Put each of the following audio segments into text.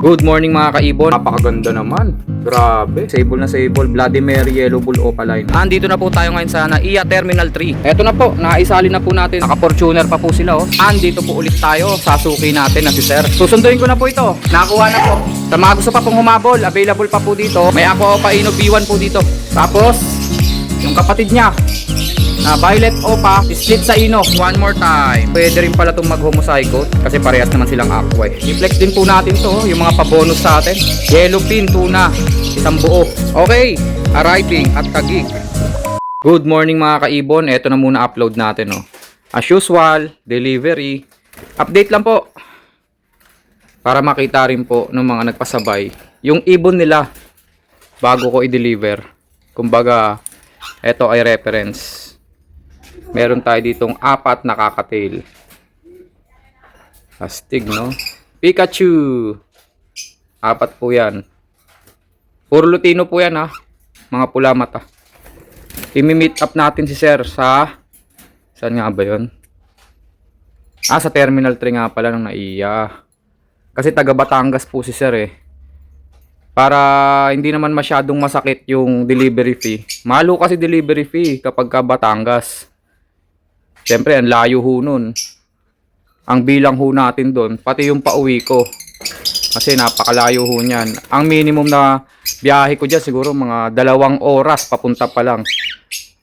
Good morning mga kaibon. Napakaganda naman. Grabe. Sable na sable. Vladimir Yellow Bull Opaline. Andito na po tayo ngayon sa NAIA Terminal 3. Eto na po. Naisali na po natin. Naka-Fortuner pa po sila oh. Andito po ulit tayo. Sasuki natin na si Sir. Susunduin ko na po ito. Nakuha na po. Sa mga gusto pa pong humabol, available pa po dito. May Aqua Opa Ino B1 po dito. Tapos, yung kapatid niya na Violet Opa, split sa Ino. One more time. Pwede rin pala itong mag-homozygote kasi parehas naman silang aqua eh. I-flex din po natin to, yung mga pabonus sa atin. Yellow pin, tuna, isang buo. Okay, arriving at Taguig. Good morning mga kaibon. Ito na muna upload natin oh. As usual, delivery. Update lang po. Para makita rin po ng mga nagpasabay yung ibon nila bago ko i-deliver. Kumbaga, ito ay reference. Meron tayo ditong 4 na kakatail. Astig, no? Pikachu! 4 po yan. Puro Lutino po yan, ha? Mga pula mata. I-meet up natin si Sir sa... Saan nga ba yun? Sa Terminal 3 nga pala ng NAIA. Kasi taga Batangas po si Sir, eh. Para hindi naman masyadong masakit yung delivery fee. Mahalo kasi delivery fee kapag ka Batangas. Siyempre, ang layo ho nun. Ang bilang ho natin doon, pati yung pauwi ko. Kasi napakalayo ho niyan. Ang minimum na biyahe ko dyan, siguro mga 2 oras papunta pa lang.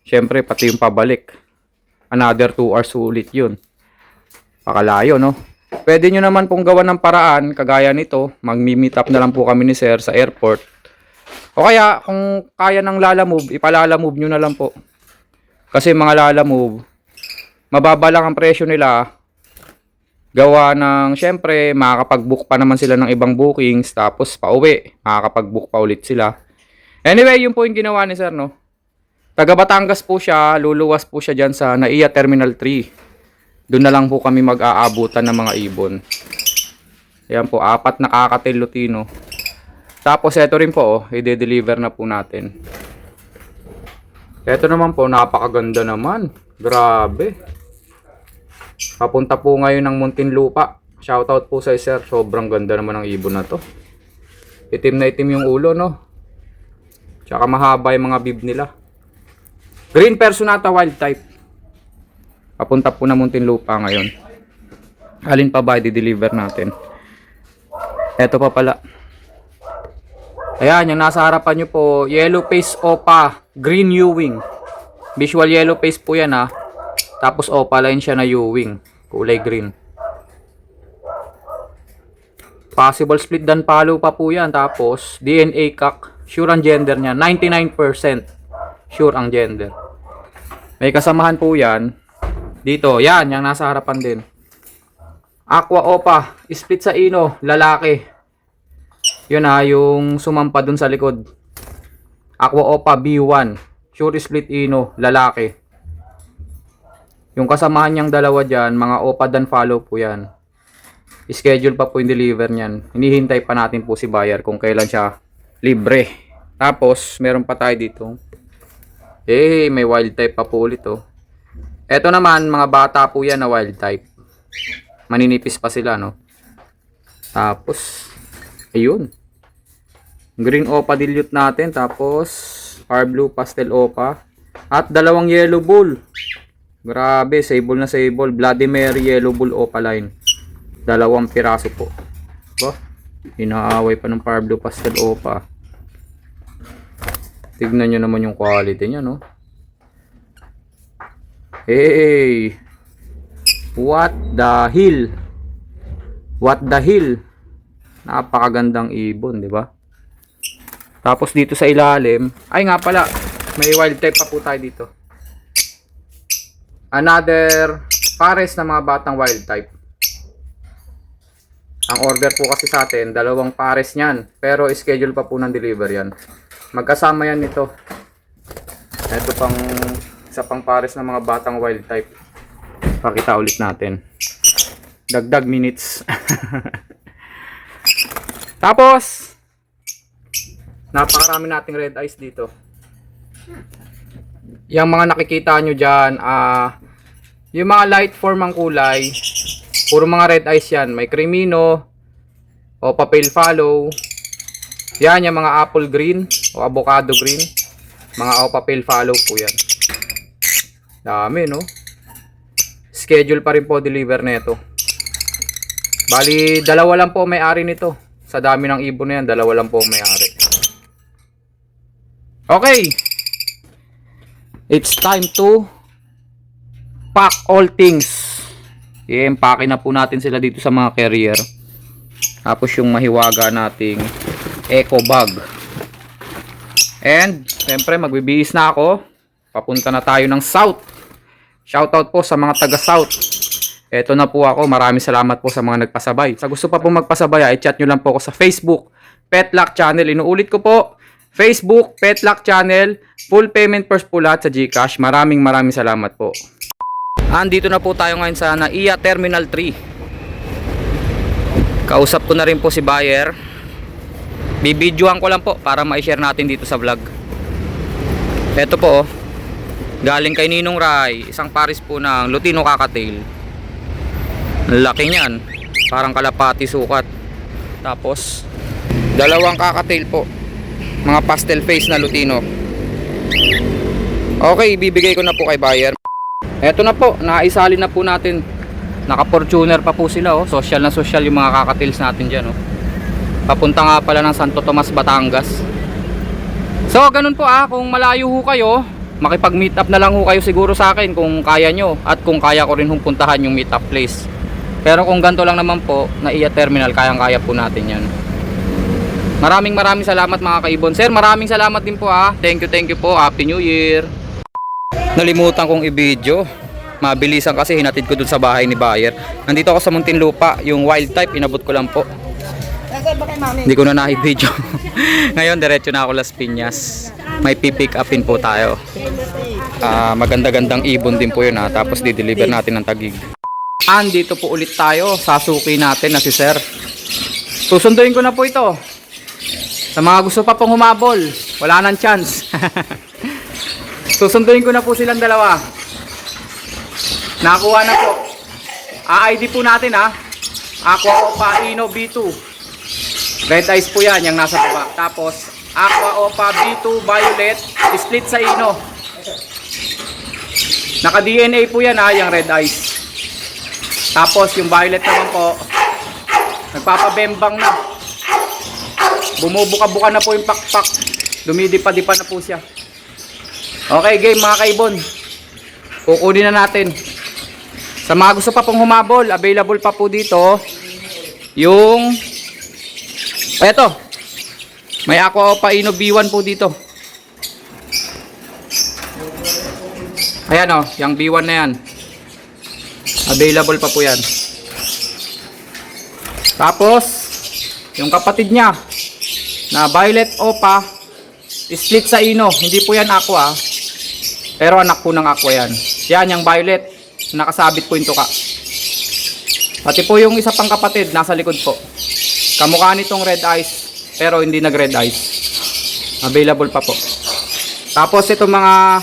Siyempre, pati yung pabalik. Another 2 hours ulit yun. Pakalayo, no? Pwede nyo naman pong gawan ng paraan, kagaya nito. Mag-meet up na lang po kami ni Sir sa airport. O kaya, kung kaya ng Lalamove, ipalalamove nyo na lang po. Kasi mga Lalamove, mababa lang ang presyo nila. Gawa ng, syempre, makakapag-book pa naman sila ng ibang bookings. Tapos, pauwi. Makakapag-book pa ulit sila. Anyway, yun po yung ginawa ni Sir, no? Taga Batangas po siya. Luluwas po siya dyan sa NAIA Terminal 3. Doon na lang po kami mag-aabutan ng mga ibon. Ayan po, 4 na kakatail Lutino. Tapos, eto rin po, oh, i-deliver na po natin. Eto naman po, napakaganda naman. Grabe. Papunta po ngayon ng Muntinlupa. Shoutout po sa Sir. Sobrang ganda naman ng ibon na to. Itim na itim yung ulo, no? Tsaka mahaba yung mga bib nila. Green Personata Wild type. Papunta po na Muntinlupa ngayon. Alin pa ba i-deliver natin? Eto pa pala. Ayan, yung nasa harapan nyo po, Yellow Face Opa, Green Ewing. Visual yellow face po yan, ha. Tapos opaline siya na Ewing, kulay green. Possible split dan palo pa po yan. Tapos DNA cock, sure ang gender niya, 99% sure ang gender. May kasamahan po yan dito, yan, yung nasa harapan din. Aqua Opa, split sa Ino, lalaki. Yun ha, yung sumampa dun sa likod. Aqua Opa B1, sure split Ino, lalaki. Yung kasamahan niyang dalawa dyan, mga Opa dan follow po yan. Schedule pa po yung deliver niyan. Hinihintay pa natin po si buyer kung kailan siya libre. Tapos, meron pa tayo dito. May wild type pa po ulit oh. Eto naman, mga bata po yan na wild type. Maninipis pa sila, no? Tapos, ayun. Green Opa dilute natin. Tapos, Far Blue Pastel Opa. At 2 Yellow Bull. Grabe, sable na sable. Vladimir Yellow Bull Opaline. 2 piraso po. Ba? Inaaway pa ng Far Blue Pastel Opa. Tignan nyo naman yung quality nya, no? Hey! What the hell? What the hell? Napakagandang ibon, di ba? Tapos dito sa ilalim, ay nga pala, may wild type pa po tayo dito. Another pares na mga batang wild type. Ang order po kasi sa atin, 2 pares niyan. Pero schedule pa po ng deliver yan. Magkasama yan nito. Ito pang isa pang pares na mga batang wild type. Pakita ulit natin. Dagdag minutes. Tapos, napakarami nating red eyes dito. Yung mga nakikita nyo dyan, yung mga light form ang kulay, puro mga red eyes yan. May Crimino, Opa Pale Follow. Yan, yung mga apple green o avocado green. Mga Opa Pale Follow po yan. Dami, no? Schedule pa rin po deliver nito. Bali, dalawa lang po may-ari nito. Sa dami ng ibon na yan, dalawa lang po may-ari. Okay. It's time to pack all things. I-empake na po natin sila dito sa mga carrier. Tapos yung mahiwaga nating eco bag. And, siyempre, magbibihis na ako. Papunta na tayo ng South. Shoutout po sa mga taga-South. Eto na po ako. Maraming salamat po sa mga nagpasabay. Sa gusto pa po magpasabay, i-chat nyo lang po ako sa Facebook, Petlock Channel. Inuulit ko po, Facebook, Petlock Channel. Full payment first po lahat sa GCash. Maraming salamat po. Andito na po tayo ngayon sa NAIA Terminal 3. Kausap ko na rin po si buyer. Bibidyohan ko lang po para ma-share natin dito sa vlog. Eto po, galing kay Ninong Rai, isang pares po ng Lutino Cockatiel. Laki niyan, parang kalapati sukat. Tapos dalawang cockatiel po, mga pastel face na Lutino. Okay, ibibigay ko na po kay buyer. Eto na po, naisali na po natin. Naka-Fortuner pa po sila, oh. Social na social yung mga cockatiels natin dyan, oh. Papunta nga pala ng Santo Tomas, Batangas. So ganun po, kung malayo ho kayo, makipag-meet up na lang ho kayo siguro sa akin kung kaya nyo, at kung kaya ko rin hong puntahan yung meet up place. Pero kung ganito lang naman po, NAIA Terminal, kayang-kaya po natin yan. Maraming salamat mga kaibon. Sir, maraming salamat din po, Thank you po. Happy New Year. Nalimutan kong i-video. Mabilisan kasi hinatid ko dun sa bahay ni buyer. Nandito ako sa Muntinlupa, yung wild type, inabot ko lang po. Hindi ko na na-video. Ngayon diretso na ako Las Piñas. May pipick upin po tayo. Maganda-gandang ibon din po yun, tapos di-deliver natin ng Taguig. Andito po ulit tayo. Sasuki natin na si Sir. Susunduin ko na po ito. Sa mga gusto pa pong humabol, wala nang chance. Susunduin ko na po silang dalawa. Nakuha na po. ID po natin, Aqua Opa Ino B2. Red eyes po yan, yung nasa baba. Tapos Aqua Opa B2 Violet, split sa Ino. Naka DNA po yan, yung red eyes. Tapos yung violet naman po, nagpapabembang na. Bumubuka-buka na po yung pakpak. Dumidipa-dipa na po siya. Okay, game mga kaibon. Kukunin na natin. Sa mga gusto pa pong humabol, available pa po dito yung eto. May Aqua Opa Ino B1 po dito. Ayan, yung B1 na yan. Available pa po yan. Tapos yung kapatid niya na Violet Opa, split sa Ino. Hindi po yan Aqua, pero anak po ng Aqua yan. Yan yung Violet, nakasabit po yung tuka. Pati po yung isa pang kapatid nasa likod po. Kamukha nitong red eyes, pero hindi nag red eyes. Available pa po. Tapos itong mga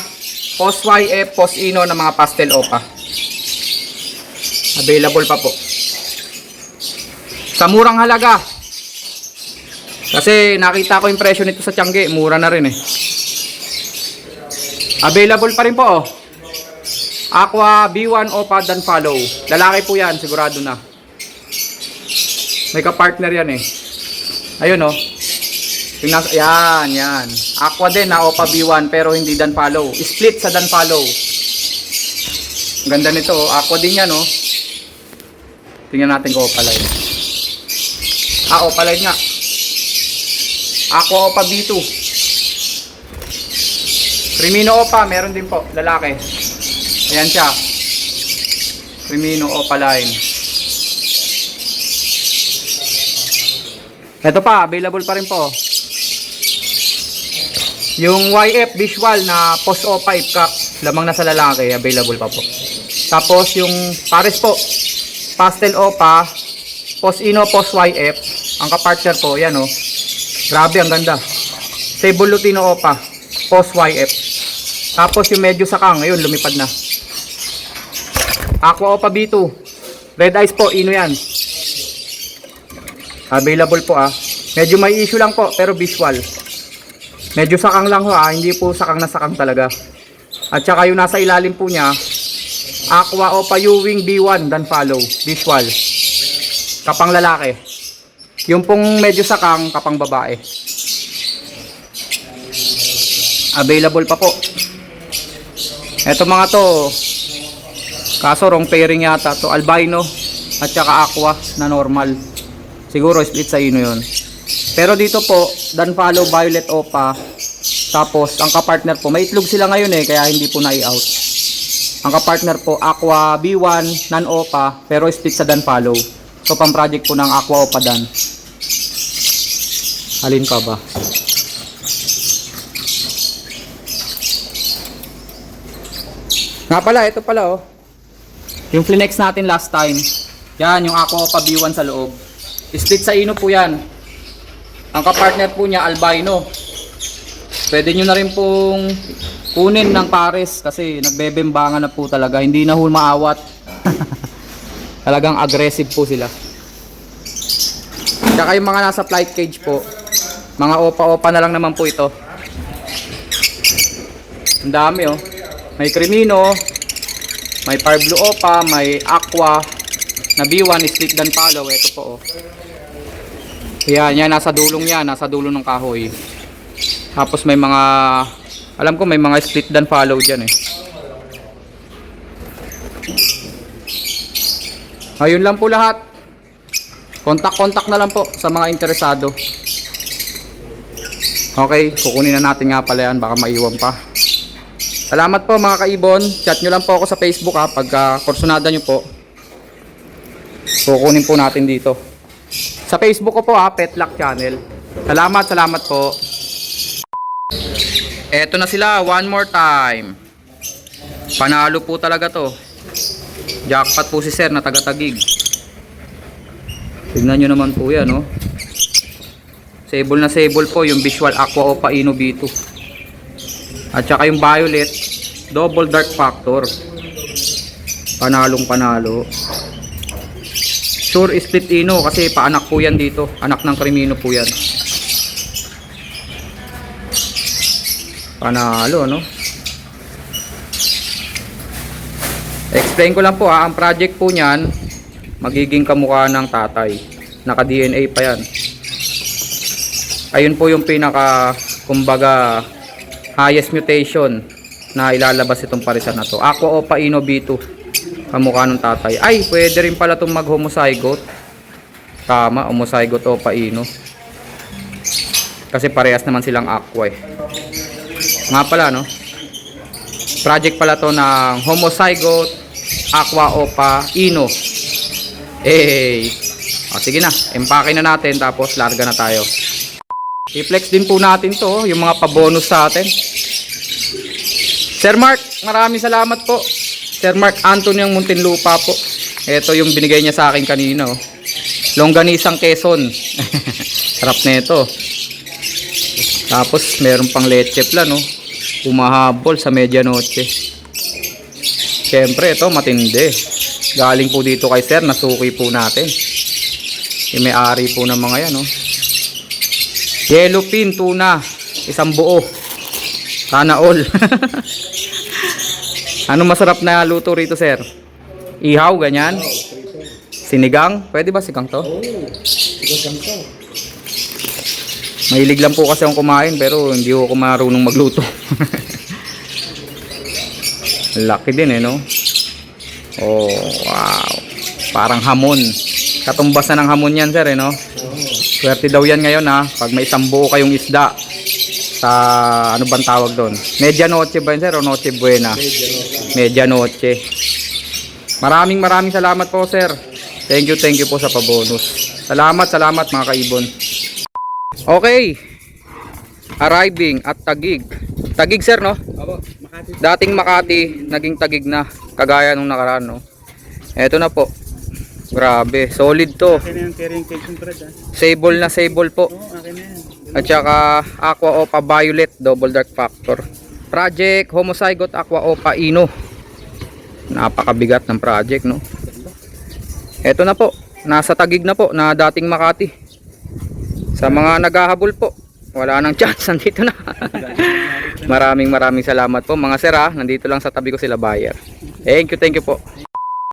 post YF, post Ino na mga pastel Opa, available pa po. Sa murang halaga. Kasi nakita ko yung presyo nito sa Tiangge, mura na rin eh. Available pa rin po, Aqua B1 Opa Dan Follow. Lalaki po yan, sigurado na. May ka-partner yan eh. Ayun yung nasa, yan. Aqua din na Opa B1 pero hindi Dan Follow. Split sa Dan Follow. Ang ganda nito, Aqua din yan Tingnan natin kung Opa line. Opa line nga. Aqua Opa B2. Crimino Opa, meron din po, lalaki. Ayan siya. Crimino Opa line. Ito pa, available pa rin po. Yung YF visual na post Opa ipcap, lamang na sa lalaki, available pa po. Tapos yung pares po, pastel Opa, post Ino, post YF. Ang kapartner po, yan grabe, ang ganda. Sable Lutino Opa, post YF. Tapos yung medyo sakang, ngayon lumipad na. Aqua Opa B2. Red eyes po, Ino yan. Available po Medyo may issue lang po pero visual. Medyo sakang lang ho hindi po sakang na sakang talaga. At saka yung nasa ilalim po niya, Aqua Opa Ewing B1 dan follow, visual. Kapang lalaki. Yung pong medyo sakang, kapang babae. Available pa po. Eto mga to, kaso wrong pairing yata to, albino at saka aqua na normal. Siguro split sa ino yun. Pero dito po, dan follow violet opa. Tapos ang kapartner po, may itlog sila ngayon kaya hindi po na-i-out. Ang kapartner po, aqua B1 non opa pero split sa dan follow. So pang project po ng aqua opa dan. Alin pa ba? Nga pala, ito pala yung flinex natin last time. Yan, yung Aqua Opa B1 sa loob. Split sa ino po yan. Ang kapartner po niya, albino. Pwede nyo na rin pong kunin ng pares kasi nagbebembangan na po talaga. Hindi na ho maawat. Talagang aggressive po sila. Tsaka yung mga nasa flight cage po, mga opa-opa na lang naman po ito. Ang dami May Crimino, may Parblu Opa, may Aqua na B1 split dan follow. Ito po yan, nasa dulong yan, nasa dulo ng kahoy. Tapos may mga, alam ko may mga split dan follow dyan Ayun lang po lahat. Contact na lang po sa mga interesado. Okay, kukunin na natin nga pala yan, baka maiwan pa. Salamat po mga kaibon. Chat nyo lang po ako sa Facebook pagka kursunada nyo po. Kukunin po natin dito. Sa Facebook ko po Petlock Channel. Salamat po. Eto na sila, one more time. Panalo po talaga to. Jackpot po si sir na taga-Taguig. Tignan nyo naman po yan Sable na sable po yung Visual Aqua Opa Ino B2. At saka yung violet, double dark factor. Panalong panalo. Sure split ino kasi paanak po yan dito. Anak ng Crimino po yan. Panalo Explain ko lang po ang project po niyan, magiging kamukha ng tatay. Naka DNA pa yan. Ayun po yung pinaka, kumbaga, highest mutation na ilalabas itong parisan na to. Aqua Opa Ino B2. Kamukha ng tatay. Ay, pwede rin pala itong mag-homozygote. Tama, homozygote Opa Ino. Kasi parehas naman silang aqua Nga pala, project pala to ng homozygote Aqua Opa Ino. Sige na, empake na natin tapos larga na tayo. I-flex din po natin to, yung mga pabonus sa atin. Sir Mark, maraming salamat po. Sir Mark Anthony ng Muntinlupa po. Ito yung binigay niya sa akin kanina Longganisang Quezon. Sarap na ito. Tapos meron pang leche plan Umahabol sa medianoche. Siyempre ito matindi. Galing po dito kay sir, nasuki po natin. Yung may-ari po ng mga yan Yellowfin tuna, isang buo. Sana all. Ano masarap na luto rito sir? Ihaw, ganyan? Sinigang? Pwede ba sigang to? Sinigang to. Mahilig lang po kasi akong kumain pero hindi ko marunong magluto. Laki din Oh, wow. Parang hamon. Katumbas na ng hamon yan sir Swerte daw yan ngayon pag may isang buo kayong isda sa ano bang tawag doon? Medianoche ba yun sir o Noche Buena? Medianoche. Maraming salamat po sir. Thank you po sa pabonus. Salamat mga kaibon. Okay. Arriving at Taguig. Taguig sir Makati. Dating Makati, naging Taguig na. Kagaya nung nakaraan Eto na po. Grabe, solid to. Akin na yung carrying cage yung brad Sable na sable po. akin na yan. At saka Aqua Opa Violet double dark factor. Project Homozygote Aqua Opa Ino. Napakabigat ng project Eto na po, nasa Taguig na po na dating Makati. Sa mga naghahabol po, wala nang chance, nandito na. Maraming salamat po mga sir ha. Nandito lang sa tabi ko sila buyer. Thank you po.